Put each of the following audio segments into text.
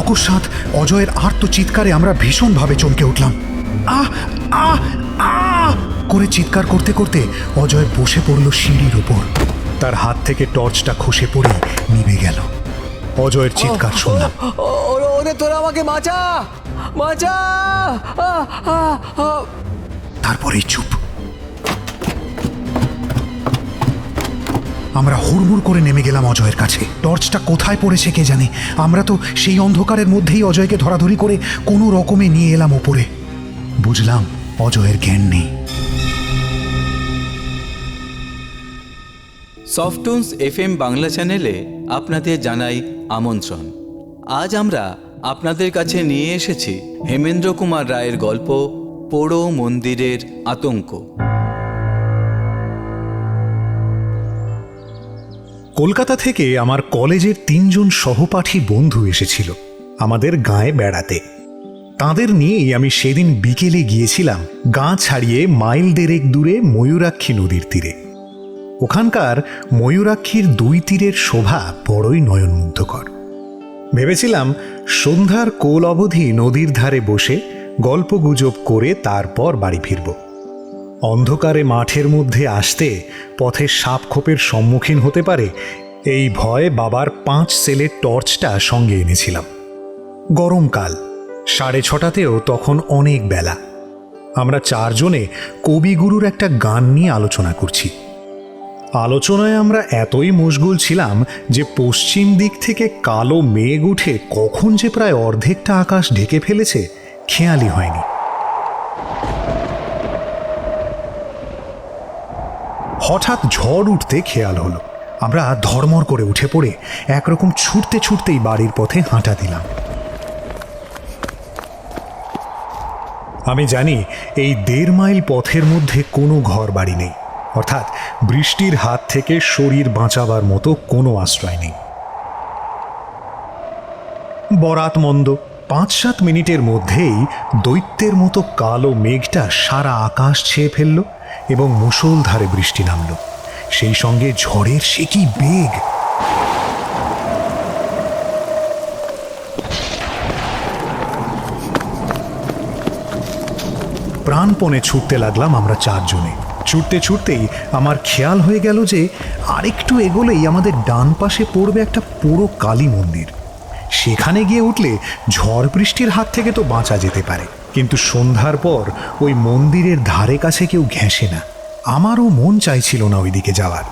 অকস্মাৎ অজয়ের আর্ত চিৎকারে আমরা ভীষণভাবে চমকে উঠলাম। আহ আহ আহ করে চিৎকার করতে করতে অজয় বসে পড়ল সিঁড়ির উপর। তার হাত থেকে টর্চটা খসে পড়ে নিভে গেল। অজয়ের চিৎকার শুনলাম, ওরে তোরা আমাকে বাঁচা বাঁচা। তারপরেই চুপ। আমরা হুড়মুড় করে নেমে গেলাম অজয়ের কাছে। টর্চটা কোথায় পড়েছে কে জানে। আমরা তো সেই অন্ধকারের মধ্যেই অজয়কে ধরাধরি করে কোনো রকমে নিয়ে এলাম ওপরে। বুঝলাম অজয়ের জ্ঞান নেই। সফটুনস FM বাংলা চ্যানেলে আপনাদের জানাই আমন্ত্রণ। আজ আমরা আপনাদের কাছে নিয়ে এসেছি হেমেন্দ্র কুমার রায়ের গল্প পোড়ো মন্দিরের আতঙ্ক। কলকাতা থেকে আমার কলেজের 3 জন সহপাঠী বন্ধু এসেছিল আমাদের গাঁয়ে বেড়াতে। তাদের নিয়েই আমি সেদিন বিকেলে গিয়েছিলাম গাঁ ছাড়িয়ে মাইল 1.5 দূরে ময়ূরাক্ষী নদীর তীরে। ওখানকার ময়ূরাক্ষীর 2 তীরের শোভা বড়ই নয়নমুগ্ধকর। ভেবেছিলাম সন্ধ্যার কোল অবধি নদীর ধারে বসে গল্পগুজব করে তারপর বাড়ি ফিরব। অন্ধকারে মাঠের মধ্যে আসতে পথে সাপখোপের সম্মুখীন হতে পারে এই ভয়ে বাবার 5 সেলের টর্চটা সঙ্গে এনেছিলাম। গরমকাল, 6:30তেও তখন অনেক বেলা। আমরা 4 জনে কবিগুরুর একটা গান নিয়ে আলোচনা করছি। আলোচনায় আমরা এতই মশগুল ছিলাম যে পশ্চিম দিক থেকে কালো মেঘ উঠে কখন যে প্রায় অর্ধেকটা আকাশ ঢেকে ফেলেছে খেয়ালই হয়নি। হঠাৎ ঝড় উঠতে খেয়াল হলো। আমরা ধর্মর করে উঠে পড়ে একরকম ছুটতে ছুটতেই বাড়ির পথে হাঁটা দিলাম। আমি জানি এই 1.5 মাইল পথের মধ্যে কোনো ঘর বাড়ি নেই, অর্থাৎ বৃষ্টির হাত থেকে শরীর বাঁচাবার মতো কোনো আশ্রয় নেই। বরাত মন্দ 5-7 মিনিটের মধ্যেই দৈত্যের মতো কালো মেঘটা সারা আকাশ ছেয়ে ফেলল এবং মুষলধারে বৃষ্টি নামল। সেই সঙ্গে ঝড়ের সে কি বেগ! প্রাণপণে ছুটতে লাগলাম আমরা 4 জনে। ছুটতে ছুটতেই আমার খেয়াল হয়ে গেল যে আরেকটু এগোলেই আমাদের ডান পাশে পড়বে একটা পুরো কালী মন্দির। সেখানে গিয়ে উঠলে ঝড় বৃষ্টির হাত থেকে তো বাঁচা যেতে পারে, কিন্তু সন্ধ্যার পর ওই মন্দিরের ধারে কাছে কেউ ঘেঁষে না। আমারও মন চাইছিল না ওইদিকে যাওয়ার।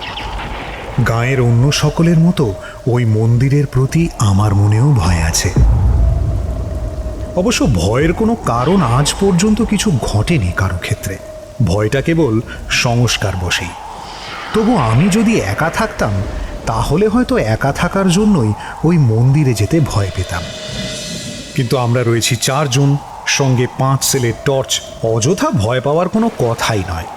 গাঁয়ের অন্য সকলের মতো ওই মন্দিরের প্রতি আমার মনেও ভয় আছে। অবশ্য ভয়ের কোনো কারণ আজ পর্যন্ত কিছু ঘটেনি কারো ক্ষেত্রে। ভয়টা কেবল সংস্কার বশেই। তবু আমি যদি একা থাকতাম তাহলে হয়তো একা থাকার জন্যই ওই মন্দিরে যেতে ভয় পেতাম। কিন্তু আমরা রয়েছি 4 জন, সঙ্গে 5 সেলের টর্চ, অযথা ভয় পাওয়ার কোনো কথাই নয়।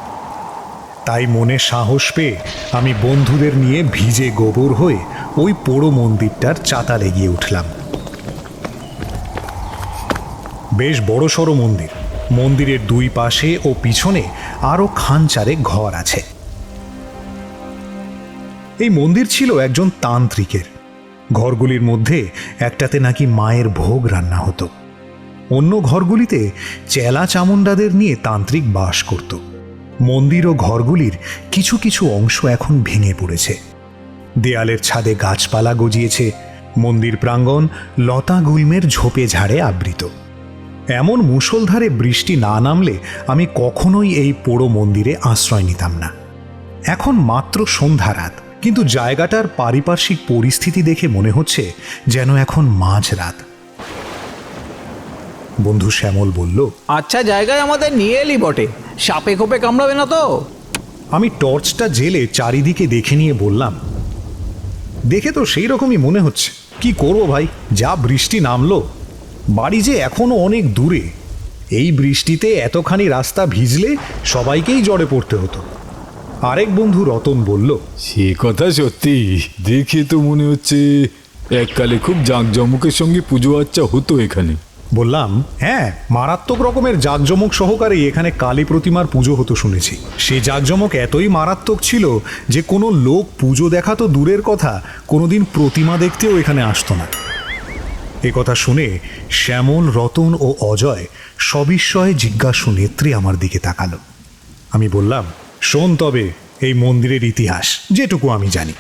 তাই মনে সাহস পেয়ে আমি বন্ধুদের নিয়ে ভিজে গোবর হয়ে ওই পোড়ো মন্দিরটার চাতালে গিয়ে উঠলাম। বেশ বড়সড় মন্দির। মন্দিরের 2 পাশে ও পিছনে আরও খানচারে ঘর আছে। এই মন্দির ছিল একজন তান্ত্রিকের। ঘরগুলির মধ্যে একটাতে নাকি মায়ের ভোগ রান্না হতো। অন্য ঘরগুলিতে চেলা চামুন্ডাদের নিয়ে তান্ত্রিক বাস করত। মন্দির ও ঘরগুলির কিছু কিছু অংশ এখন ভেঙে পড়েছে। দেয়ালের ছাদে গাছপালা গজিয়েছে। মন্দির প্রাঙ্গণ লতা গুল্মের ঝোপে ঝাড়ে আবৃত। এমন মুষলধারে বৃষ্টি না নামলে আমি কখনোই এই পোড়ো মন্দিরে আশ্রয় নিতাম না। এখন মাত্র সন্ধ্যা রাত, কিন্তু জায়গাটার পারিপার্শ্বিক পরিস্থিতি দেখে মনে হচ্ছে যেন এখন মাঝরাত। বন্ধু শ্যামল বলল, আচ্ছা জায়গায় আমাদের নিয়ে এলি বটে, সাপে খোপে কামড়াবে না তো? আমি টর্চটা জেলে চারিদিকে দেখে নিয়ে বললাম, দেখে তো সেই রকমই মনে হচ্ছে। কি করবো ভাই, যা বৃষ্টি নামলো। বাড়ি যে এখনো অনেক দূরে। এই বৃষ্টিতে এতখানি রাস্তা ভিজলে সবাইকেই জ্বরে পড়তে হতো। আরেক বন্ধু রতন বলল, সে কথা সত্যি, দেখে তো মনে হচ্ছে এককালে খুব জাঁকজমকের সঙ্গে পুজো আচ্চা হতো এখানে। বললাম, হ্যাঁ, মারাত্মক রকমের জাঁকজমক সহকারে এখানে কালী প্রতিমার পুজো হতো শুনেছি। সে জাঁকজমক এতই মারাত্মক ছিল যে কোনো লোক পুজো দেখা তো দূরের কথা, কোনোদিন প্রতিমা দেখতেও এখানে আসতো না। এ কথা শুনে শ্যামল, রতন ও অজয় সবিস্ময়ে জিজ্ঞাসু নেত্রে আমার দিকে তাকালো। আমি বললাম, শোন তবে এই মন্দিরের ইতিহাস যেটুকু আমি জানি।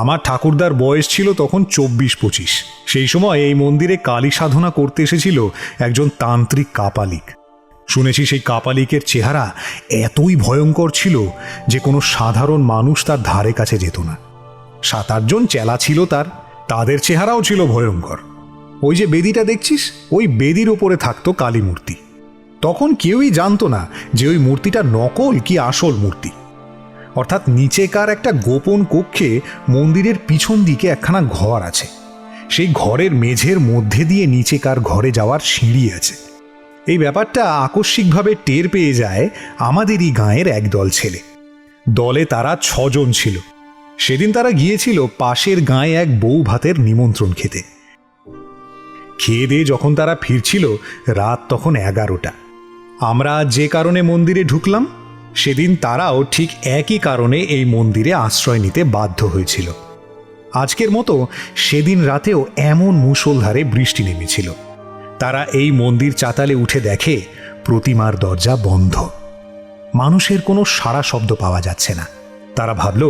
আমার ঠাকুরদার বয়স ছিল তখন 24-25। সেই সময় এই মন্দিরে কালী সাধনা করতে এসেছিল একজন তান্ত্রিক কাপালিক। শুনেছি সেই কাপালিকের চেহারা এতই ভয়ঙ্কর ছিল যে কোনো সাধারণ মানুষ তার ধারে কাছে যেত না। 7-8 জন চেলা ছিল তাদের চেহারাও ছিল ভয়ঙ্কর। ওই যে বেদিটা দেখছিস, ওই বেদির ওপরে থাকতো কালী মূর্তি। তখন কেউই জানতো না যে ওই মূর্তিটা নকল কি আসল মূর্তি। অর্থাৎ নিচেকার একটা গোপন কক্ষে মন্দিরের পিছন দিকে একখানা ঘর আছে। সেই ঘরের মেঝের মধ্যে দিয়ে নিচেকার ঘরে যাওয়ার সিঁড়ি আছে। এই ব্যাপারটা আকস্মিকভাবে টের পেয়ে যায় আমাদেরই গাঁয়ের একদল ছেলে। দলে তারা 6 জন ছিল। সেদিন তারা গিয়েছিল পাশের গাঁয়ে এক বউ ভাতের নিমন্ত্রণ খেতে। খেয়ে দিয়ে যখন তারা ফিরছিল, রাত তখন 11টা। আমরা যে কারণে মন্দিরে ঢুকলাম, সেদিন তারাও ঠিক একই কারণে এই মন্দিরে আশ্রয় নিতে বাধ্য হয়েছিল। আজকের মতো সেদিন রাতেও এমন মুষলধারে বৃষ্টি নেমেছিল। তারা এই মন্দির চাতালে উঠে দেখে প্রতিমার দরজা বন্ধ। মানুষের কোনো সাড়া শব্দ পাওয়া যাচ্ছে না। তারা ভাবল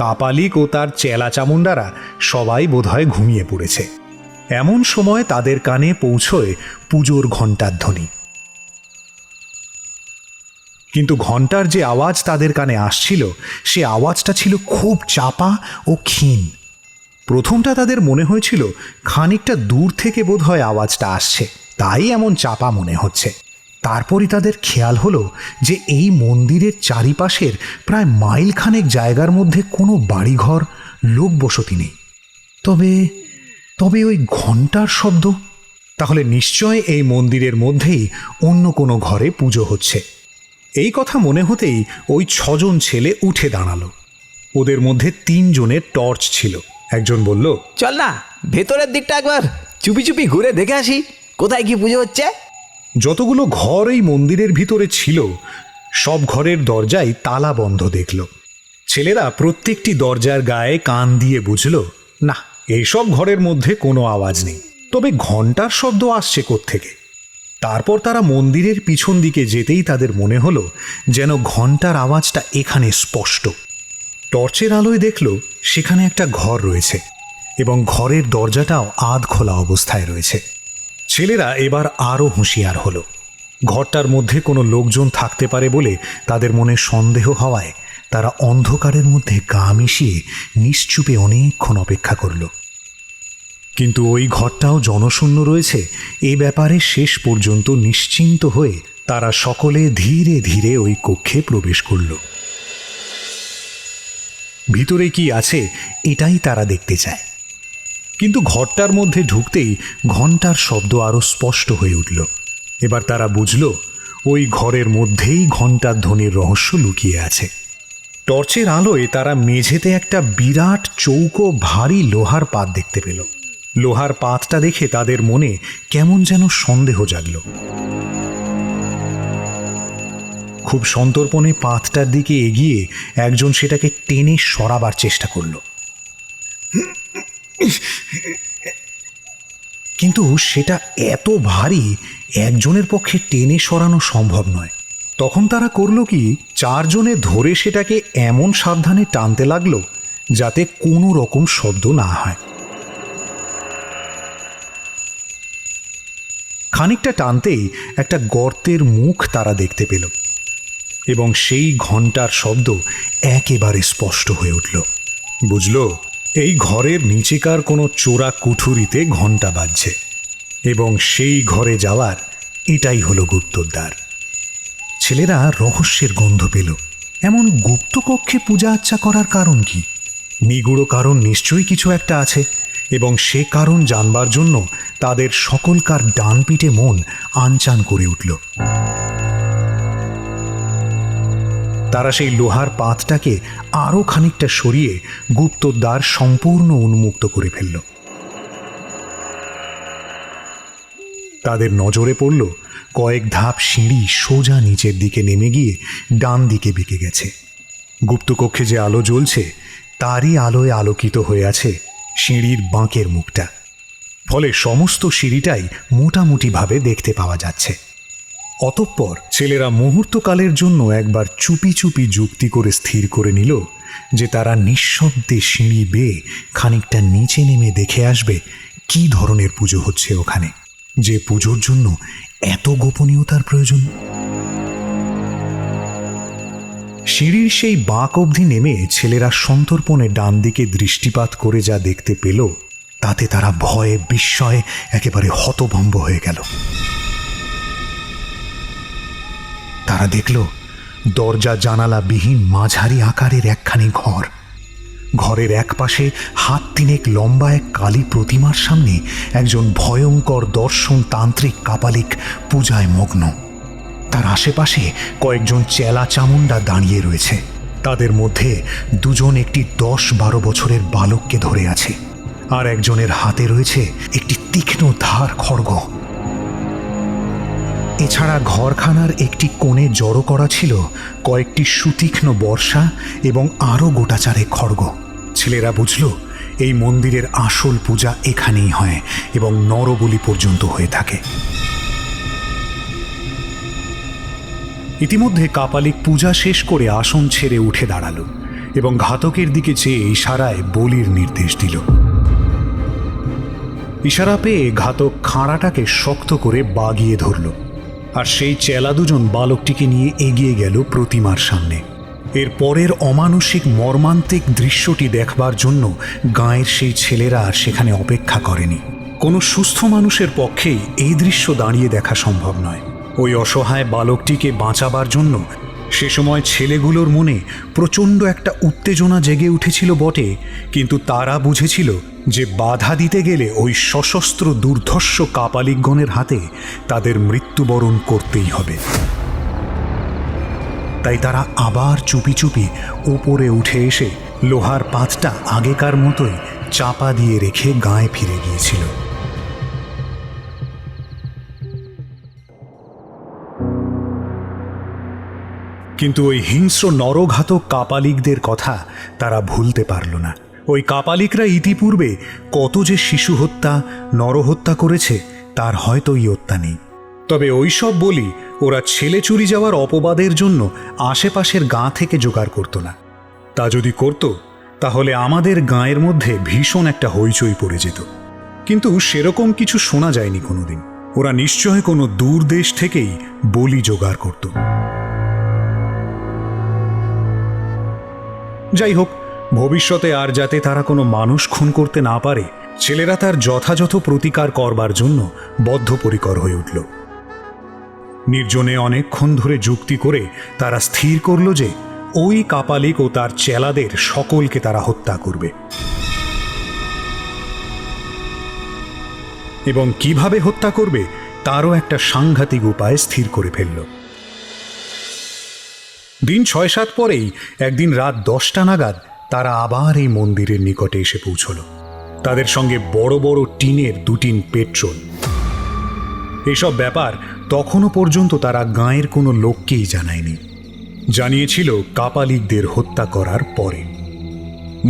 কাপালিক ও তার চেলা চামুন্ডারা সবাই বোধহয় ঘুমিয়ে পড়েছে। এমন সময় তাদের কানে পৌঁছয় পুজোর ঘণ্টার ধ্বনি। কিন্তু ঘণ্টার যে আওয়াজ তাদের কানে আসছিল, সে আওয়াজটা ছিল খুব চাপা ও ক্ষীণ। প্রথমটা তাদের মনে হয়েছিল খানিকটা দূর থেকে বোধহয় আওয়াজটা আসছে, তাই এমন চাপা মনে হচ্ছে। তারপরই তাদের খেয়াল হলো যে এই মন্দিরের চারিপাশের প্রায় মাইলখানেক জায়গার মধ্যে কোনো বাড়িঘর, লোকবসতি নেই। তবে ওই ঘণ্টার শব্দ, তাহলে নিশ্চয় এই মন্দিরের মধ্যেই অন্য কোনো ঘরে পুজো হচ্ছে। এই কথা মনে হতেই ওই 6 জন ছেলে উঠে দাঁড়ালো। ওদের মধ্যে 3 জনের টর্চ ছিল। একজন বলল, চল না ভেতরের দিকটা একবার চুপি চুপি ঘুরে দেখে আসি, কোথায় কি পুজো হচ্ছে। যতগুলো ঘর এই মন্দিরের ভিতরে ছিল, সব ঘরের দরজাই তালা বন্ধ দেখল। ছেলেরা প্রত্যেকটি দরজার গায়ে কান দিয়ে বুঝল, না, এইসব ঘরের মধ্যে কোনো আওয়াজ নেই। তবে ঘণ্টার শব্দ আসছে কোত্থেকে? তারপর তারা মন্দিরের পিছন দিকে যেতেই তাদের মনে হলো যেন ঘণ্টার আওয়াজটা এখানে স্পষ্ট। টর্চের আলোয় দেখল সেখানে একটা ঘর রয়েছে এবং ঘরের দরজাটাও আধ খোলা অবস্থায় রয়েছে। ছেলেরা এবার আরও হুঁশিয়ার হলো। ঘরটার মধ্যে কোনো লোকজন থাকতে পারে বলে তাদের মনে সন্দেহ হওয়ায় তারা অন্ধকারের মধ্যে গা মিশিয়ে নিশ্চুপে অনেকক্ষণ অপেক্ষা করল। কিন্তু ওই ঘরটাও জনশূন্য রয়েছে এ ব্যাপারে শেষ পর্যন্ত নিশ্চিন্ত হয়ে তারা সকলে ধীরে ধীরে ওই কক্ষে প্রবেশ করল। ভিতরে কি আছে এটাই তারা দেখতে চায়। কিন্তু ঘরটার মধ্যে ঢুকতেই ঘণ্টার শব্দ আরো স্পষ্ট হয়ে উঠল। এবার তারা বুঝল ওই ঘরের মধ্যেই ঘণ্টার ধ্বনির রহস্য লুকিয়ে আছে। টর্চের আলোয় তারা মেঝেতে একটা বিরাট চৌকো ভারী লোহার পাত দেখতে পেল। লোহার পাতটা দেখে তাদের মনে কেমন যেন সন্দেহ জাগল। খুব সন্তর্পণে পাতটার দিকে এগিয়ে একজন সেটাকে টেনে সরাবার চেষ্টা করল, কিন্তু সেটা এত ভারী একজনের পক্ষে টেনে সরানো সম্ভব নয়। তখন তারা করল কি, 4 জনে ধরে সেটাকে এমন সাবধানে টানতে লাগলো যাতে কোনো রকম শব্দ না হয়। খানিকটা টানতেই একটা গর্তের মুখ তারা দেখতে পেল এবং সেই ঘণ্টার শব্দ একেবারে স্পষ্ট হয়ে উঠল। বুঝল এই ঘরের নিচেকার কোনো চোরা কুঠুরিতে ঘণ্টা বাজছে এবং সেই ঘরে যাওয়ার এটাই হলো গুপ্তদ্বার। ছেলেরা রহস্যের গন্ধ পেল। এমন গুপ্ত কক্ষে পূজা আচ্চা করার কারণ কি? নিগূঢ় কারণ নিশ্চয়ই কিছু একটা আছে এবং সে কারণ জানবার জন্য তাদের সকলকার ডান পিঠে মন আনচান করে উঠল। তারা সেই লোহার পাতটাকে আরও খানিকটা সরিয়ে গুপ্তদ্বার সম্পূর্ণ উন্মুক্ত করে ফেলল। তাদের নজরে পড়ল কয়েক ধাপ সিঁড়ি সোজা নিচের দিকে নেমে গিয়ে ডান দিকে বেঁকে গেছে। গুপ্তকক্ষে যে আলো জ্বলছে তারই আলোয় আলোকিত হয়ে আছে সিঁড়ির বাঁকের মুখটা। ফলে সমস্ত সিঁড়িটাই মোটামুটিভাবে দেখতে পাওয়া যাচ্ছে। অতঃপর ছেলেরা মুহূর্তকালের জন্য একবার চুপি চুপি যুক্তি করে স্থির করে নিল যে তারা নিঃশব্দে সিঁড়ি বেয়ে খানিকটা নিচে নেমে দেখে আসবে কি ধরনের পুজো হচ্ছে ওখানে, যে পুজোর জন্য এত গোপনীয়তার প্রয়োজন। সিঁড়ির সেই বাঁক অবধি নেমে ছেলেরা সন্তর্পণে ডান দিকে দৃষ্টিপাত করে যা দেখতে পেল তাতে তারা ভয়ে বিস্ময়ে একেবারে হতভম্ব হয়ে গেল। তারা দেখল দরজা জানালা বিহীন মাঝারি আকারের একখানি ঘর। ঘরের এক পাশে হাত তিনেক লম্বা এক কালী প্রতিমার সামনে একজন ভয়ঙ্কর দর্শন তান্ত্রিক কাপালিক পূজায় মগ্ন। তার আশেপাশে কয়েকজন চেলা চামুন্ডা দাঁড়িয়ে রয়েছে। তাদের মধ্যে দুজন একটি 10-12 বছরের বালককে ধরে আছে, আর একজনের হাতে রয়েছে একটি তীক্ষ্ণ ধার খড়গ। এছাড়া ঘরখানার একটি কোণে জড়ো করা ছিল কয়েকটি সুতীক্ষ্ণ বর্ষা এবং আরও গোটাচারে খড়গ। ছেলেরা বুঝল এই মন্দিরের আসল পূজা এখানেই হয় এবং নরবলি পর্যন্ত হয়ে থাকে। ইতিমধ্যে কাপালিক পূজা শেষ করে আসন ছেড়ে উঠে দাঁড়ালো এবং ঘাতকের দিকে চেয়ে ইশারায় বলির নির্দেশ দিল। ইশারা পেয়ে ঘাতক খাঁড়াটাকে শক্ত করে বাগিয়ে ধরল, আর সেই চেলা দুজন বালকটিকে নিয়ে এগিয়ে গেল প্রতিমার সামনে। এর পরের অমানসিক মর্মান্তিক দৃশ্যটি দেখবার জন্য গাঁয়ের সেই ছেলেরা আর সেখানে অপেক্ষা করেনি। কোনো সুস্থ মানুষের পক্ষেই এই দৃশ্য দাঁড়িয়ে দেখা সম্ভব নয়। ওই অসহায় বালকটিকে বাঁচাবার জন্য সে সময় ছেলেগুলোর মনে প্রচণ্ড একটা উত্তেজনা জেগে উঠেছিল বটে, কিন্তু তারা বুঝেছিল যে বাধা দিতে গেলে ওই সশস্ত্র দুর্ধর্ষ কাপালিকগণের হাতে তাদের মৃত্যুবরণ করতেই হবে। তাই তারা আবার চুপি চুপি উপরে উঠে এসে লোহার পাতটা আগেকার মতোই চাপা দিয়ে রেখে গাঁয়ে ফিরে গিয়েছিল। কিন্তু ওই হিংস্র নরঘাতক কাপালিকদের কথা তারা ভুলতে পারল না। ওই কাপালিকরা ইতিপূর্বে কত যে শিশু হত্যা, নরহত্যা করেছে তার হয়তো ইয়ত্তা নেই। তবে ওইসব বলি ওরা ছেলে চুরি যাওয়ার অপবাদের জন্য আশেপাশের গাঁ থেকে জোগাড় করত না। তা যদি করত তাহলে আমাদের গাঁয়ের মধ্যে ভীষণ একটা হইচই পড়ে যেত, কিন্তু সেরকম কিছু শোনা যায়নি কোনোদিন। ওরা নিশ্চয় কোনো দূর দেশ থেকেই বলি জোগাড় করত। যাই হোক, ভবিষ্যতে আর যাতে তারা কোনো মানুষ খুন করতে না পারে, ছেলেরা তার যথাযথ প্রতিকার করবার জন্য বদ্ধপরিকর হয়ে উঠল। নির্জনে অনেকক্ষণ ধরে যুক্তি করে তারা স্থির করল যে ওই কাপালিক ও তার চেলাদের সকলকে তারা হত্যা করবে, এবং কিভাবে হত্যা করবে তারও একটা সাংঘাতিক উপায় স্থির করে ফেলল। দিন 6-7 পরেই একদিন রাত 10টা নাগাদ তারা আবার এই মন্দিরের নিকটে এসে পৌঁছল। তাদের সঙ্গে বড় বড় টিনের 2 টিন পেট্রোল। এসব ব্যাপার তখনও পর্যন্ত তারা গাঁয়ের কোনো লোককেই জানায়নি, জানিয়েছিল কাপালিকদের হত্যা করার পরে।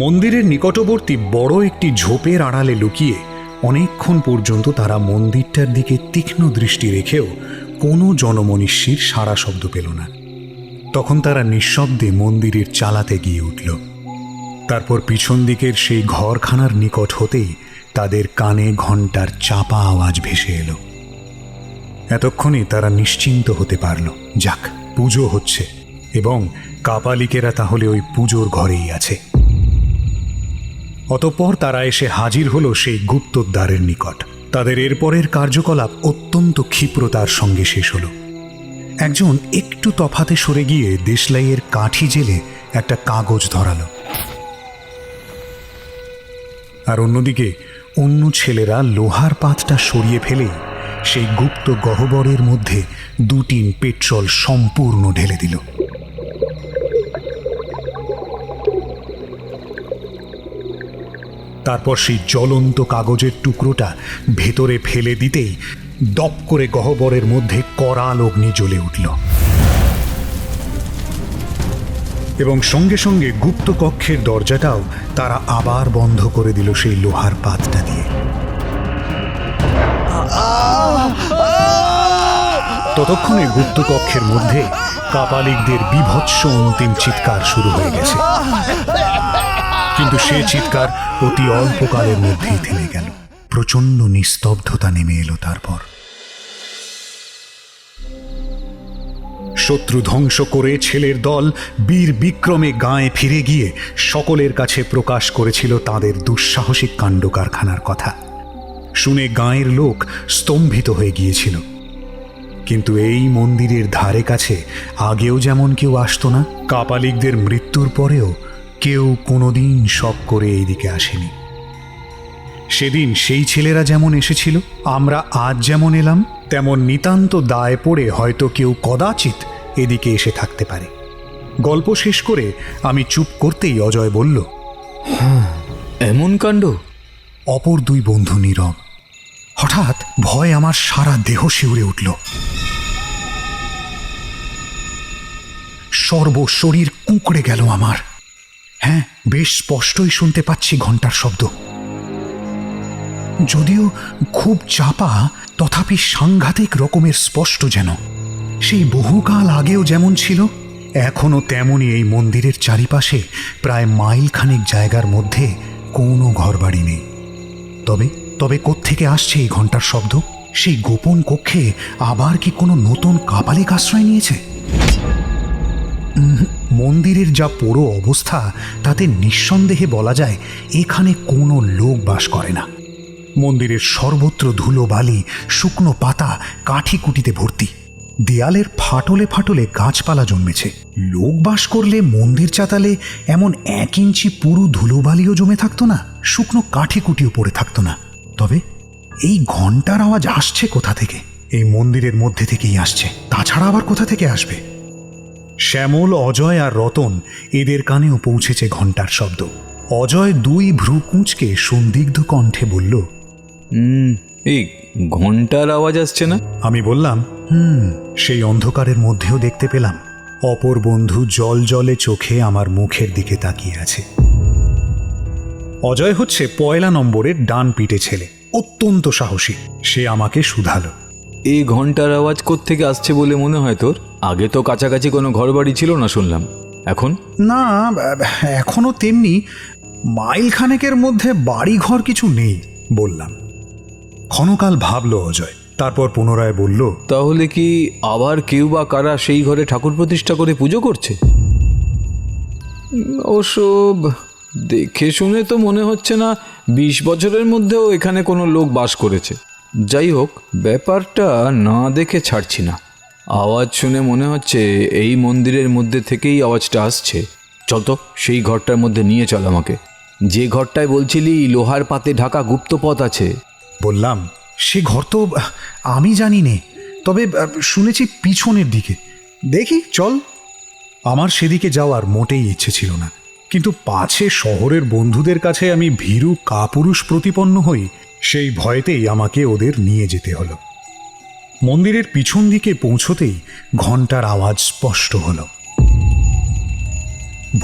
মন্দিরের নিকটবর্তী বড় একটি ঝোপের আড়ালে লুকিয়ে অনেকক্ষণ পর্যন্ত তারা মন্দিরটার দিকে তীক্ষ্ণ দৃষ্টি রেখেও কোনো জনমনীষীর সাড়া শব্দ পেল না। তখন তারা নিঃশব্দে মন্দিরের চালাতে গিয়ে উঠল। তারপর পিছন দিকের সেই ঘরখানার নিকট হতেই তাদের কানে ঘণ্টার চাপা আওয়াজ ভেসে এলো। এতক্ষণে তারা নিশ্চিন্ত হতে পারল, যাক, পুজো হচ্ছে এবং কাপালিকেরা তাহলে ওই পুজোর ঘরেই আছে। অতঃপর তারা এসে হাজির হলো সেই গুপ্তদ্বারের নিকট। তাদের এরপরের কার্যকলাপ অত্যন্ত ক্ষিপ্রতার সঙ্গে শেষ হলো। একজন একটু তফাতে সরে গিয়ে দেশলাইয়ের কাঠি জেলে একটা কাগজ ধরালো, আর অন্যদিকে অন্য ছেলেরা লোহার পাতটা সরিয়ে ফেলে সেই গুপ্ত গহ্বরের মধ্যে 2 টিন পেট্রোল সম্পূর্ণ ঢেলে দিল। তারপর সেই জ্বলন্ত কাগজের টুকরোটা ভেতরে ফেলে দিতেই দপ করে গহ্বরের মধ্যে করাল অগ্নি জ্বলে উঠল এবং সঙ্গে সঙ্গে গুপ্ত কক্ষের দরজাটাও তারা আবার বন্ধ করে দিল সেই লোহার পাতটা দিয়ে। ততক্ষণে গুপ্ত কক্ষের মধ্যে কাপালিকদের বীভৎস অন্তিম চিৎকার শুরু হয়ে গেছে, কিন্তু সে চিৎকার অতি অল্পকালের মধ্যেই থেমে গেল। প্রচন্ড নিস্তব্ধতা নেমে এলো। তারপর শত্রু ধ্বংস করে ছেলের দল বীর বিক্রমে গাঁয়ে ফিরে গিয়ে সকলের কাছে প্রকাশ করেছিল তাদের দুঃসাহসিক কাণ্ড কারখানার কথা। শুনে গাঁয়ের লোক স্তম্ভিত হয়ে গিয়েছিল। কিন্তু এই মন্দিরের ধারে কাছে আগেও যেমন কেউ আসতো না, কাপালিকদের মৃত্যুর পরেও কেউ কোনোদিন শখ করে এইদিকে আসেনি। সেদিন সেই ছেলেরা যেমন এসেছিল, আমরা আজ যেমন এলাম, তেমন নিতান্ত দায় পড়ে হয়তো কেউ কদাচিৎ এদিকে এসে থাকতে পারে। গল্প শেষ করে আমি চুপ করতেই অজয় বলল, এমন কাণ্ড। অপর দুই বন্ধু নীরব। হঠাৎ ভয় আমার সারা দেহ শিউরে উঠল। সর্বশরীর কুঁকড়ে গেল আমার। হ্যাঁ, বেশ স্পষ্টই শুনতে পাচ্ছি ঘন্টার শব্দ। যদিও খুব চাপা, তথাপি সাংঘাতিক রকমের স্পষ্ট, যেন সেই বহুকাল আগেও যেমন ছিল এখনো তেমনই এই মন্দিরের চারিপাশে প্রায় মাইলখানেক জায়গার মধ্যে কোনো ঘরবাড়ি নেই। তবে তবে কোত্থেকে আসছে এই ঘন্টার শব্দ? সেই গোপন কক্ষে আবার কি কোনো নতুন কাপালিক আশ্রয় নিয়েছে? মন্দিরের যা পুরো অবস্থা তাতে নিঃসন্দেহে বলা যায় এখানে কোনো লোক বাস করে না। মন্দিরের সর্বত্র ধুলো বালি, শুকনো পাতা, কাঠিকুটিতে ভর্তি। দেয়ালের ফাটলে ফাটলে গাছপালা জন্মেছে। লোক বাস করলে মন্দির চাতালে এমন 1 ইঞ্চি পুরু ধুলোবালিও জমে থাকতো না, শুকনো কাঠিকুটিও পড়ে থাকতো না। তবে এই ঘন্টার আওয়াজ আসছে কোথা থেকে? এই মন্দিরের মধ্যে থেকেই আসছে, তাছাড়া আবার কোথা থেকে আসবে? শ্যামল, অজয় আর রতন, এদের কানেও পৌঁছেছে ঘন্টার শব্দ। অজয় 2 ভ্রু কুঁচকে সন্দিগ্ধ কণ্ঠে বলল, এই ঘন্টার আওয়াজ আসছে না? আমি বললাম, সেই অন্ধকারের মধ্যেও দেখতে পেলাম অপর বন্ধু জল জলে চোখে আমার মুখের দিকে তাকিয়ে আছে। অজয় হচ্ছে 1 নম্বরের ডান পিঠে ছেলে, অত্যন্ত সাহসী। সে আমাকে শুধালো, এই ঘন্টার আওয়াজ কোত্থেকে আসছে বলে মনে হয় তোর? আগে তো কাছাকাছি কোনো ঘরবাড়ি ছিল না শুনলাম, এখন? না, এখনো তেমনি মাইলখানেকের মধ্যে বাড়ি ঘর কিছু নেই বললাম। ক্ষণকাল ভাবলো অজয়, তারপর পুনরায় বলল, তাহলে কি আবার কেউ বা কারা সেই ঘরে ঠাকুর প্রতিষ্ঠা করে পুজো করছে? ওসব দেখে শুনে তো মনে হচ্ছে না 20 বছরের মধ্যেও এখানে কোনো লোক বাস করেছে। যাই হোক, ব্যাপারটা না দেখে ছাড়ছি না। আওয়াজ শুনে মনে হচ্ছে এই মন্দিরের মধ্যে থেকেই আওয়াজটা আসছে। চল তো সেই ঘরটার মধ্যে নিয়ে চল আমাকে। যে ঘরটায় বলছিলি লোহার পাতে ঢাকা গুপ্তপথ আছে। বললাম, সে ঘর তো আমি জানি নে, তবে শুনেছি পিছনের দিকে। দেখি চল। আমার সেদিকে যাওয়ার মোটেই ইচ্ছে ছিল না, কিন্তু পাছে শহরের বন্ধুদের কাছে আমি ভীরু কাপুরুষ প্রতিপন্ন হই, সেই ভয়েতেই আমাকে ওদের নিয়ে যেতে হলো। মন্দিরের পিছন দিকে পৌঁছতেই ঘন্টার আওয়াজ স্পষ্ট হলো।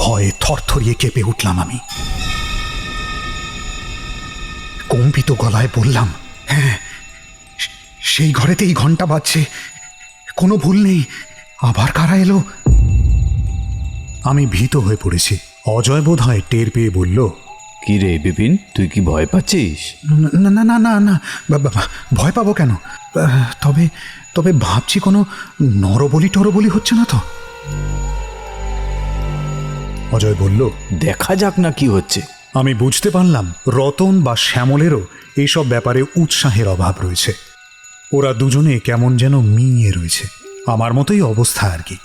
ভয়ে থরথরিয়ে কেঁপে উঠলাম আমি। কম্পিত গলায় বললাম, হ্যাঁ, সেই ঘরেতেই ঘন্টা বাজছে, কোনো ভুল নেই। আবার কারা এলো? আমি ভীত হয়ে পড়েছি। অজয় বোধ হয় টের পেয়ে বলল, কি রে বিপিন, তুই কি ভয় পাচ্ছিস? না না না না না, ভয় পাবো কেন? তবে তবে ভাবছি কোনো নরবলি টরবলি হচ্ছে না তো। অজয় বলল, দেখা যাক না কি হচ্ছে। আমি বুঝতে পারলাম রতন বা শ্যামলেরও এইসব ব্যাপারে উৎসাহের অভাব রয়েছে। ওরা দুজনে কেমন যেন মিইয়ে রয়েছে, আমার মতোই অবস্থা আর কি।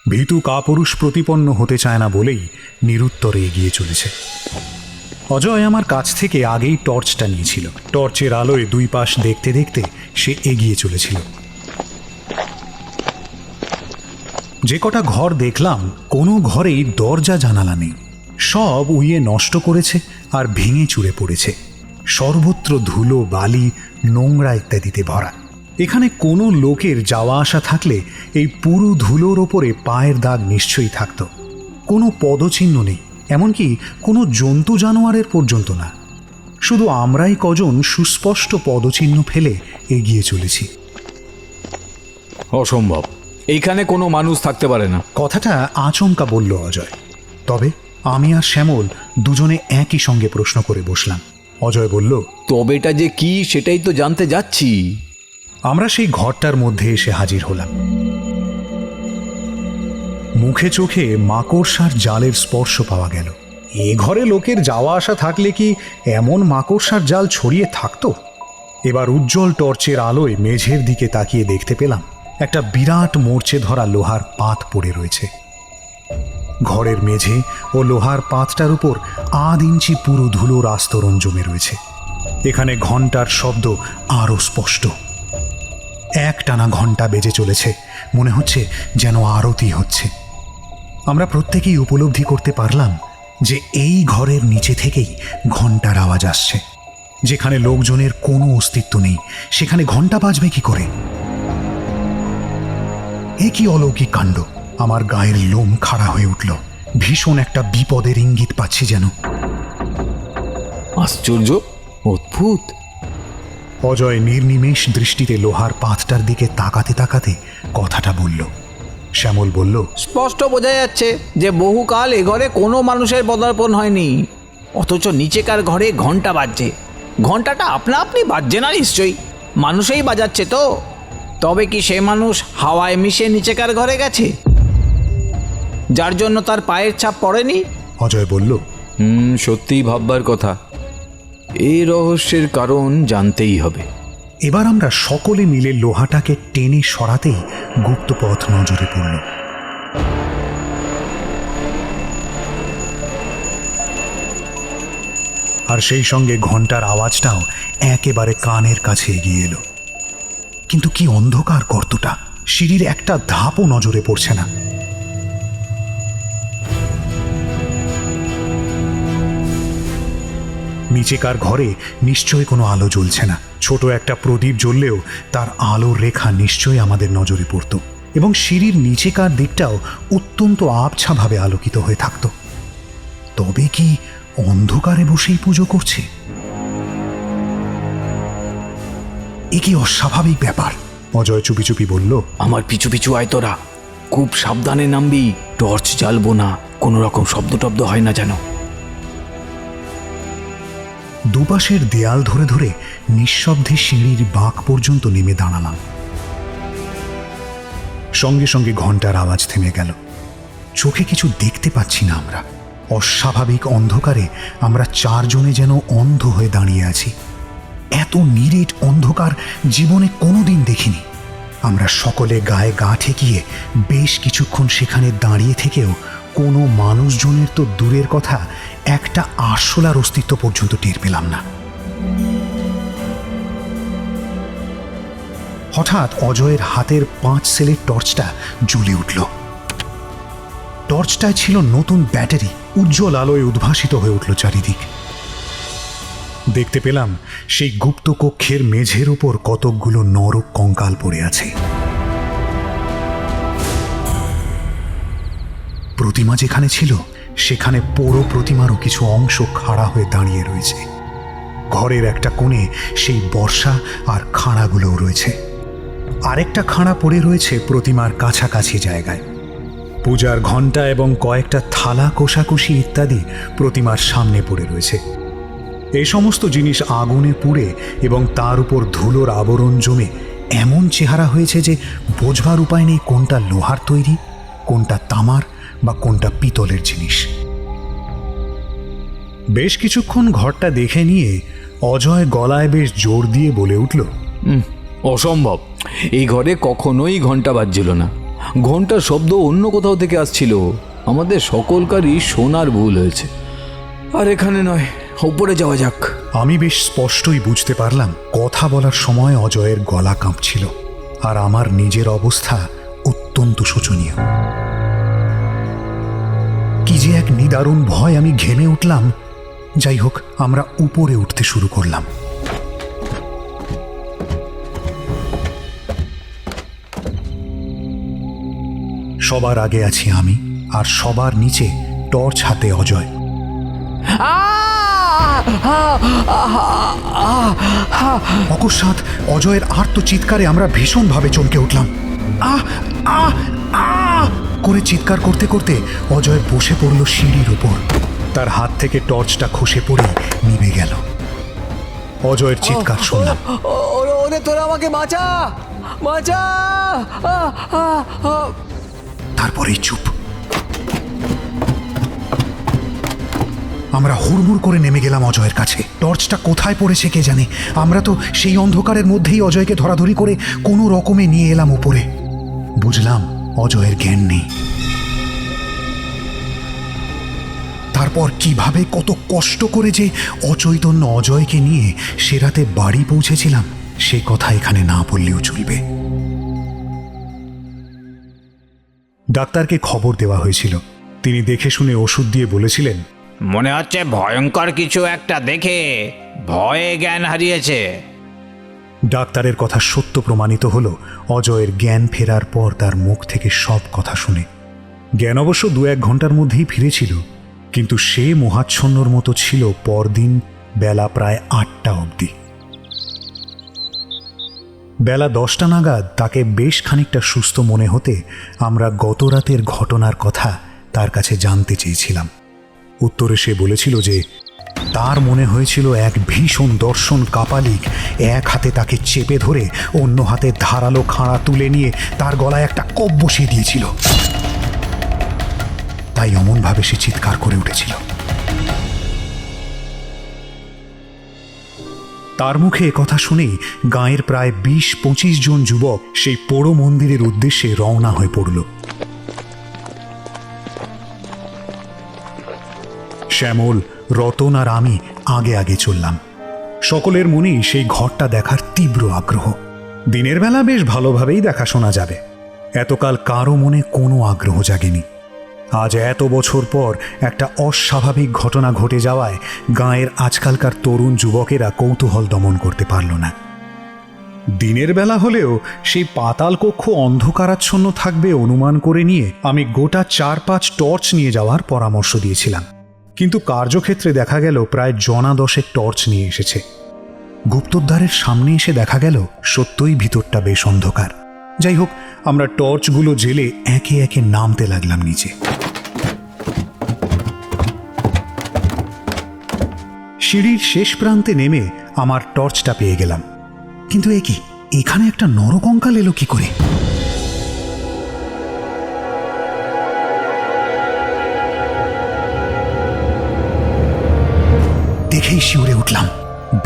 ভীতু কাপুরুষ প্রতিপন্ন হতে চায় না বলেই নিরুত্তরে এগিয়ে চলেছে। অজয় আমার কাছ থেকে আগেই টর্চটা নিয়েছিল। টর্চের আলোয় 2 পাশ দেখতে দেখতে সে এগিয়ে চলেছিল। যে কটা ঘর দেখলাম, কোনো ঘরেই দরজা জানালা নেই। সব উইয়ে নষ্ট করেছে আর ভেঙে চুরে পড়েছে। সর্বত্র ধুলো, বালি, নোংরা ইত্যাদিতে ভরা। এখানে কোনো লোকের যাওয়া আসা থাকলে এই পুরো ধুলোর ওপরে পায়ের দাগ নিশ্চয়ই থাকত। কোনো পদচিহ্ন নেই, এমনকি কোনো জন্তু জানোয়ারের পর্যন্ত না। শুধু আমরাই কজন সুস্পষ্ট পদচিহ্ন ফেলে এগিয়ে চলেছি। অসম্ভব, এইখানে কোনো মানুষ থাকতে পারে না। কথাটা আচমকা বলল অজয়। তবে আমি আর শ্যামল দুজনে একই সঙ্গে প্রশ্ন করে বসলাম। অজয় বলল, তবেটা যে কি সেটাই তো জানতে যাচ্ছি। আমরা সেই ঘরটার মধ্যে এসে হাজির হলাম। মুখে চোখে মাকড়সার জালের স্পর্শ পাওয়া গেল। এ ঘরে লোকের যাওয়া আসা থাকলে কি এমন মাকড়সার জাল ছড়িয়ে থাকতো? এবার উজ্জ্বল টর্চের আলোয় মেঝের দিকে তাকিয়ে দেখতে পেলাম একটা বিরাট মরচে ধরা লোহার পাত পড়ে রয়েছে। ঘরের মেঝে ও লোহার পাতটার উপর 8 ইঞ্চি পুরো ধুলোর আস্তরণ জমে রয়েছে। এখানে ঘণ্টার শব্দ আরও স্পষ্ট। একটানা ঘণ্টা বেজে চলেছে, মনে হচ্ছে যেন আরতি হচ্ছে। আমরা প্রত্যেকেই উপলব্ধি করতে পারলাম যে এই ঘরের নিচে থেকেই ঘণ্টার আওয়াজ আসছে। যেখানে লোকজনের কোনো অস্তিত্ব নেই সেখানে ঘণ্টা বাজবে কি করে? এ কি অলৌকিক কাণ্ড! আমার গায়ের লোম খাড়া হয়ে উঠল। ভীষণ একটা বিপদের ইঙ্গিত পাচ্ছি যেন। আশ্চর্য, অদ্ভুত। অজয় নির্নিমেষ দৃষ্টিতে লোহার পাতটার দিকে তাকাতে তাকাতে কথাটা বলল। শ্যামল বলল, স্পষ্ট বোঝা যাচ্ছে যে বহুকাল এ ঘরে কোনো মানুষের পদার্পণ হয়নি, অথচ নিচেকার ঘরে ঘন্টা বাজছে। ঘন্টাটা আপনা আপনি বাজছে না নিশ্চয়ই, মানুষই বাজাচ্ছে তো। তবে কি সে মানুষ হাওয়ায় মিশে নিচেকার ঘরে গেছে, যার জন্য তার পায়ের ছাপ পড়েনি? অজয় বলল, সত্যিই ভাববার কথা। এই রহস্যের কারণ জানতেই হবে। এবার আমরা সকলে মিলে লোহাটাকে টেনে সরাতেই গুপ্তপথ নজরে পড়ল। আর সেই সঙ্গে ঘণ্টার আওয়াজটাও একেবারে কানের কাছে এগিয়ে এলো। কিন্তু কি অন্ধকার গর্তটা! সিঁড়ির একটা ধাপও নজরে পড়ছে না। নিচেকার ঘরে নিশ্চয়ই কোনো আলো জ্বলছে না। ছোট একটা প্রদীপ জ্বললেও তার আলোর রেখা নিশ্চয়ই আমাদের নজরে পড়ত, এবং সিঁড়ির নিচেকার দিকটাও অত্যন্ত আবছাভাবে আলোকিত হয়ে থাকত। তবে কি অন্ধকারে বসেই পুজো করছে? এ কি অস্বাভাবিক ব্যাপার! অজয় চুপি চুপি বলল, আমার পিছু পিছু আয় তোরা, খুব সাবধানে নামবি, টর্চ জ্বালবো না, কোনো রকম শব্দ টব্দ হয় না যেন। দুপাশের দেয়াল ধরে ধরে নিঃশব্দে সিঁড়ির বাঁক পর্যন্ত নেমে দাঁড়ালাম। সঙ্গে সঙ্গে ঘণ্টার আওয়াজ থেমে গেল। চোখে কিছু দেখতে পাচ্ছি না আমরা। অস্বাভাবিক অন্ধকারে আমরা চারজনে যেন অন্ধ হয়ে দাঁড়িয়ে আছি। এত নিরেট অন্ধকার জীবনে কোনোদিন দেখিনি। আমরা সকলে গায়ে গা ঠেকিয়ে বেশ কিছুক্ষণ সেখানে দাঁড়িয়ে থেকেও কোনো মানুষজনের তো দূরের কথা, একটা আরশোলার অস্তিত্ব পর্যন্ত টের পেলাম না। হঠাৎ অজয়ের হাতের 5 সেলের টর্চটা জ্বলে উঠল। টর্চটায় ছিল নতুন ব্যাটারি। উজ্জ্বল আলোয় উদ্ভাসিত হয়ে উঠল চারিদিক। দেখতে পেলাম সেই গুপ্ত কক্ষের মেঝের উপর কতকগুলো নরক কঙ্কাল পড়ে আছে। প্রতিমা যেখানে ছিল সেখানে পোড়ো প্রতিমারও কিছু অংশ খাড়া হয়ে দাঁড়িয়ে রয়েছে। ঘরের একটা কোণে সেই বর্ষা আর খাঁড়াগুলোও রয়েছে। আরেকটা খাঁড়া পড়ে রয়েছে প্রতিমার কাছাকাছি জায়গায়। পূজার ঘণ্টা এবং কয়েকটা থালা, কোষাকুষি ইত্যাদি প্রতিমার সামনে পড়ে রয়েছে। এই সমস্ত জিনিস আগুনে পুড়ে এবং তার উপর ধুলোর আবরণ জমে এমন চেহারা হয়েছে যে বোঝবার উপায় নেই কোনটা লোহার তৈরি, কোনটা তামার বা কোনটা পিতলের জিনিস। বেশ কিছুক্ষণ ঘরটা দেখে নিয়ে অজয় গলায় বেশ জোর দিয়ে বলে উঠল, অসম্ভব, এই ঘরে কখনোই ঘন্টা বাজছিল না। ঘন্টার শব্দ অন্য কোথাও থেকে আসছিল। আমাদের সকলকারই শোনার ভুল হয়েছে। আর এখানে নয়, উপরে যাওয়া যাক। আমি বেশ স্পষ্টই বুঝতে পারলাম কথা বলার সময় অজয়ের গলা কাঁপছিল, আর আমার নিজের অবস্থা অত্যন্ত শোচনীয়। কি যে এক নিদারুণ ভয়, আমি ঘেমে উঠলাম। যাই হোক, আমরা উপরে উঠতে শুরু করলাম। সবার আগে আছি আমি, আর সবার নিচে টর্চ হাতে অজয়। অকস্মাৎ অজয়ের আর্ত চিৎকারে আমরা ভীষণভাবে চমকে উঠলাম। আহ আহ আহ করে চিৎকার করতে করতে অজয় বসে পড়ল সিঁড়ির উপর। তার হাত থেকে টর্চটা খসে পড়ে নিভে গেল। অজয়ের চিৎকার শুনলাম। ওরে তোরা আমাকে বাঁচা, বাঁচা! তারপরেই চুপ। আমরা হুড়মুড় করে নেমে গেলাম অজয়ের কাছে। টর্চটা কোথায় পড়েছে কে জানে। আমরা তো সেই অন্ধকারের মধ্যেই অজয়কে ধরাধরি করে কোনো রকমে নিয়ে এলাম উপরে। বুঝলাম অজয়ের জ্ঞান নেই। তারপর কিভাবে, কত কষ্ট করে যে অচৈতন্য অজয়কে নিয়ে সে রাতে বাড়ি পৌঁছেছিলাম, সে কথা এখানে না বললেও চলবে। ডাক্তারকে খবর দেওয়া হয়েছিল। তিনি দেখে শুনে ওষুধ দিয়ে বলেছিলেন, মনে হচ্ছে ভয়ঙ্কর কিছু একটা দেখে ভয়ে জ্ঞান হারিয়েছে। ডাক্তারের কথা সত্য প্রমাণিত হলো। অজয়ের জ্ঞান ফেরার পর তার মুখ থেকে সব কথা শুনে জ্ঞান অবশ্য 2-1 ঘন্টার মধ্যেই ফিরেছিল, কিন্তু সে মোহাচ্ছন্নর মতো ছিল পরদিন বেলা প্রায় 8টা অবধি। বেলা 10টা নাগাদ তাকে বেশ খানিকটা সুস্থ মনে হতে আমরা গত রাতের ঘটনার কথা তার কাছে জানতে চেয়েছিলাম। উত্তরে সে বলেছিল যে তার মনে হয়েছিল এক ভীষণ দর্শন কাপালিক এক হাতে তাকে চেপে ধরে অন্য হাতে ধারালো খাঁড়া তুলে নিয়ে তার গলায় একটা কোপ বসিয়ে দিয়েছিল। তাই অমনভাবে সে চিৎকার করে উঠেছিল। তার মুখে কথা শুনেই গাঁয়ের প্রায় 20-25 জন যুবক সেই পোড়ো মন্দিরের উদ্দেশ্যে রওনা হয়ে পড়ল। শ্যামল, রতন আর আমি আগে আগে চললাম। সকলের মনেই সেই ঘরটা দেখার তীব্র আগ্রহ। দিনের বেলা বেশ ভালোভাবেই দেখাশোনা যাবে, এতকাল কারো মনে কোনো আগ্রহ জাগেনি। আজ এত বছর পর একটা অস্বাভাবিক ঘটনা ঘটে যাওয়ায় গাঁয়ের আজকালকার তরুণ যুবকেরা কৌতূহল দমন করতে পারল না। দিনের বেলা হলেও সেই পাতাল কক্ষ অন্ধকারাচ্ছন্ন থাকবে অনুমান করে নিয়ে আমি গোটা 4-5 টর্চ নিয়ে যাওয়ার পরামর্শ দিয়েছিলাম, কিন্তু কার্যক্ষেত্রে দেখা গেল প্রায় 10 টর্চ নিয়ে এসেছে। গুপ্তদ্বারের সামনে এসে দেখা গেল সত্যই ভিতরটা বেশ অন্ধকার। যাই হোক, আমরা টর্চগুলো জেলে একে একে নামতে লাগলাম নিচে। সিঁড়ির শেষ প্রান্তে নেমে আমার টর্চটা পেয়ে গেলাম, কিন্তু এ কি, এখানে একটা নরকঙ্কাল এলো কি করে? দেখেই শিউরে উঠলাম।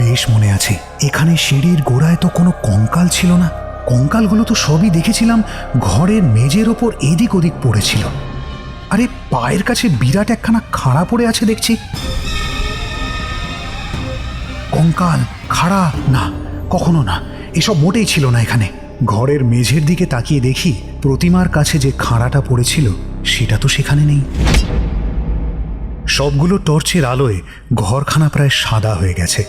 বেশ মনে আছে, এখানে সিঁড়ির গোড়ায় তো কোনো কঙ্কাল ছিল না। কঙ্কালগুলো তো সবই দেখেছিলাম ঘরের মেঝের ওপর এদিক ওদিক পড়েছিল। আরে পায়ের কাছে বিরাট একখানা খাড়া পড়ে আছে দেখছি। কঙ্কাল, খাড়া? না, কখনো না, এসব মোটেই ছিল না এখানে। ঘরের মেঝের দিকে তাকিয়ে দেখি প্রতিমার কাছে যে খাড়াটা পড়েছিল সেটা তো সেখানে নেই। সবগুলো টর্চের আলোয় ঘরখানা প্রায় সাদা হয়ে গেছে।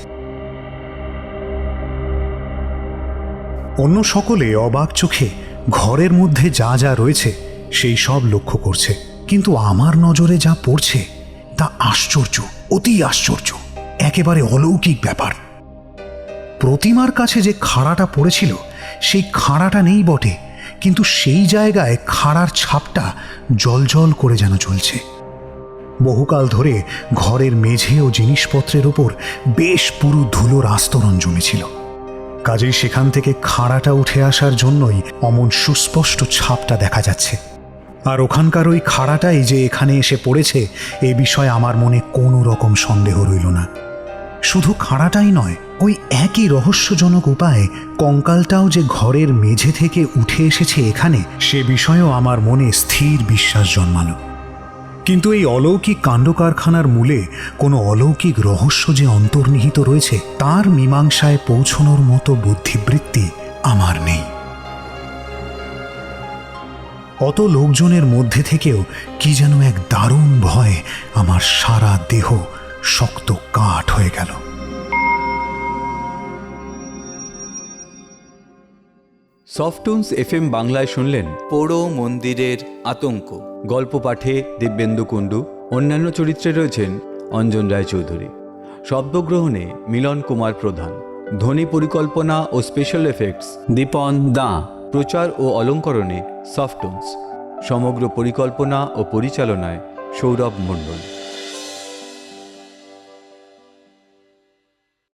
অন্য সকলে অবাক চোখে ঘরের মধ্যে যা যা রয়েছে সেই সব লক্ষ্য করছে, কিন্তু আমার নজরে যা পড়ছে তা আশ্চর্য, অতি আশ্চর্য, একেবারে অলৌকিক ব্যাপার। প্রতিমার কাছে যে খাড়াটা পড়েছিল সেই খাড়াটা নেই বটে, কিন্তু সেই জায়গায় খাড়ার ছাপটা জলজল করে যেন চলছে। বহুকাল ধরে ঘরের মেঝে ও জিনিসপত্রের ওপর বেশ পুরু ধুলোর আস্তরণ জমেছিল, কাজেই সেখান থেকে খাড়াটা উঠে আসার জন্যই অমন সুস্পষ্ট ছাপটা দেখা যাচ্ছে। আর ওখানকার ওই খাড়াটাই যে এখানে এসে পড়েছে এ বিষয়ে আমার মনে কোনো রকম সন্দেহ রইল না। শুধু খাড়াটাই নয়, ওই একই রহস্যজনক উপায়ে কঙ্কালটাও যে ঘরের মেঝে থেকে উঠে এসেছে এখানে, সে বিষয়েও আমার মনে স্থির বিশ্বাস জন্মালো। কিন্তু এই অলৌকিক কাণ্ডকারখানার মূলে কোনো অলৌকিক রহস্য যে অন্তর্নিহিত রয়েছে তার মীমাংসায় পৌঁছনোর মতো বুদ্ধিবৃত্তি আমার নেই। অত লোকজনের মধ্যে থেকেও কি যেন এক দারুণ ভয় আমার সারা দেহ শক্ত কাঠ হয়ে গেল। সফটুনস এফএম বাংলায় শুনলেন পোড়ো মন্দিরের আতঙ্ক। গল্প পাঠে দিব্যেন্দু কুণ্ডু, অন্যান্য চরিত্রে রয়েছেন অঞ্জন রায়চৌধুরী, শব্দগ্রহণে মিলন কুমার প্রধান, ধ্বনি পরিকল্পনা ও স্পেশাল এফেক্টস দীপন দাঁ, প্রচার ও অলঙ্করণে সফটুনস, সমগ্র পরিকল্পনা ও পরিচালনায় সৌরভ মণ্ডল।